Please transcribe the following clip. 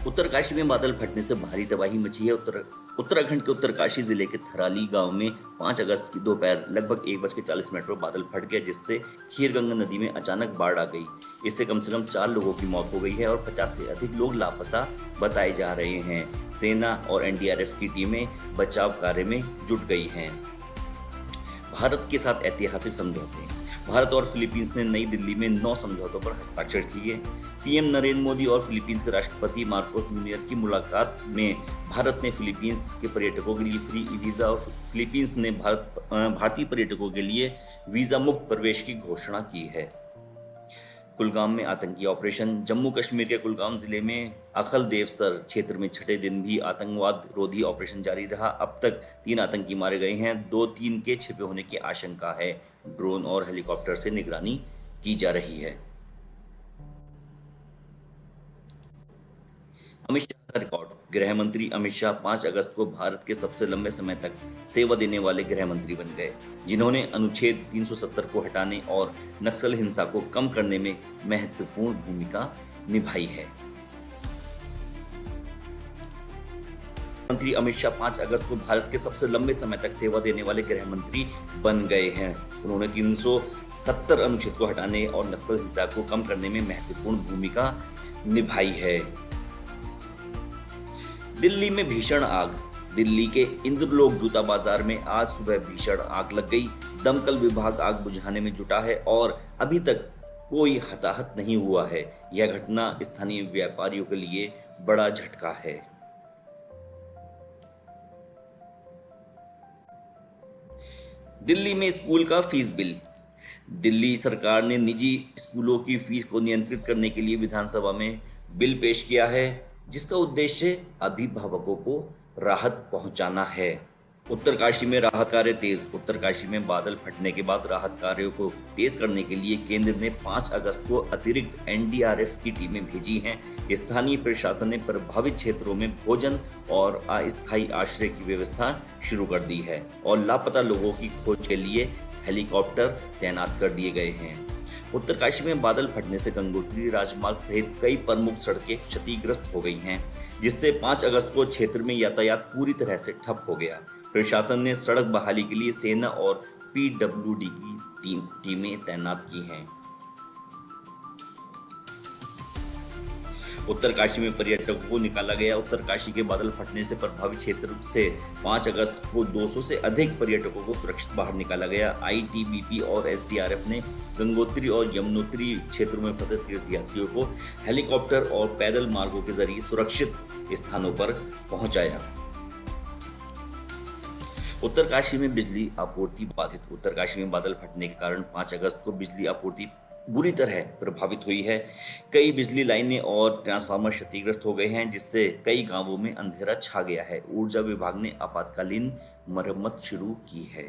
उत्तरकाशी में बादल फटने से भारी तबाही मची है। उत्तराखंड के उत्तरकाशी जिले के थराली गांव में 5 अगस्त की दोपहर लगभग 1:40 पर बादल फट गया, जिससे खीरगंगा नदी में अचानक बाढ़ आ गई। इससे कम से कम 4 लोगों की मौत हो गई है और 50 से अधिक लोग लापता बताए जा रहे हैं। सेना और एनडीआरएफ की टीमें बचाव कार्य में जुट गई हैं। भारत के साथ ऐतिहासिक समझौते। भारत और फिलीपींस ने नई दिल्ली में 9 समझौतों पर हस्ताक्षर किए। पीएम नरेंद्र मोदी और फिलीपींस के राष्ट्रपति मार्कोस जूनियर की मुलाकात में भारत ने फिलीपींस के पर्यटकों के लिए फ्री वीजा और फिलीपींस ने भारतीय पर्यटकों के लिए वीजा मुक्त प्रवेश की घोषणा की है। कुलगाम में आतंकी ऑपरेशन। जम्मू कश्मीर के कुलगाम जिले में अखल देवसर क्षेत्र में छठे दिन भी आतंकवाद रोधी ऑपरेशन जारी रहा। अब तक 3 आतंकी मारे गए हैं। 2-3 के छिपे होने की आशंका है। ड्रोन और हेलीकॉप्टर से निगरानी की जा रही है। अमित शाह का रिकॉर्ड। गृह मंत्री अमित शाह 5 अगस्त को भारत के सबसे लंबे समय तक सेवा देने वाले गृह मंत्री बन गए, जिन्होंने अनुच्छेद 370 को हटाने और नक्सल हिंसा को कम करने में महत्वपूर्ण भूमिका निभाई है। मंत्री अमित शाह 5 अगस्त को भारत के सबसे लंबे समय तक सेवा देने वाले गृह मंत्री बन गए हैं। उन्होंने 370 अनुच्छेद को हटाने और नक्सल हिंसा को कम करने में महत्वपूर्ण भूमिका निभाई है। दिल्ली में भीषण आग। दिल्ली के इंद्रलोक जूता बाजार में आज सुबह भीषण आग लग गई। दमकल विभाग आग बुझाने में जुटा है और अभी तक कोई हताहत नहीं हुआ है। यह घटना स्थानीय व्यापारियों के लिए बड़ा झटका है। दिल्ली में स्कूल का फीस बिल। दिल्ली सरकार ने निजी स्कूलों की फीस को नियंत्रित करने के लिए विधानसभा में बिल पेश किया है, जिसका उद्देश्य अभिभावकों को राहत पहुंचाना है। उत्तरकाशी में राहत कार्य तेज। उत्तरकाशी में बादल फटने के बाद राहत कार्यों को तेज करने के लिए केंद्र ने 5 अगस्त को अतिरिक्त एनडीआरएफ की टीमें भेजी हैं। स्थानीय प्रशासन ने प्रभावित क्षेत्रों में भोजन और अस्थायी आश्रय की व्यवस्था शुरू कर दी है और लापता लोगों की खोज के लिए हेलीकॉप्टर तैनात कर दिए गए हैं। उत्तरकाशी में बादल फटने से गंगोत्री राजमार्ग सहित कई प्रमुख सड़कें क्षतिग्रस्त हो गई हैं, जिससे 5 अगस्त को क्षेत्र में यातायात पूरी तरह से ठप हो गया। प्रशासन ने सड़क बहाली के लिए सेना और पीडब्ल्यूडी की टीमें तैनात की हैं। उत्तरकाशी में पर्यटकों को निकाला गया। उत्तरकाशी के बादल फटने से प्रभावित क्षेत्र से 5 अगस्त को 200 से अधिक पर्यटकों को सुरक्षित बाहर निकाला गया। आईटीबीपी और एसडीआरएफ ने गंगोत्री और यमुनोत्री क्षेत्रों में फंसे तीर्थयात्रियों को हेलीकॉप्टर और पैदल मार्गों के जरिए सुरक्षित स्थानों पर पहुंचाया। उत्तरकाशी में बिजली आपूर्ति बाधित। उत्तरकाशी में बादल फटने के कारण 5 अगस्त को बिजली आपूर्ति बुरी तरह प्रभावित हुई है। कई बिजली लाइनें और ट्रांसफार्मर क्षतिग्रस्त हो गए हैं, जिससे कई गांवों में अंधेरा छा गया है। ऊर्जा विभाग ने आपातकालीन मरम्मत शुरू की है।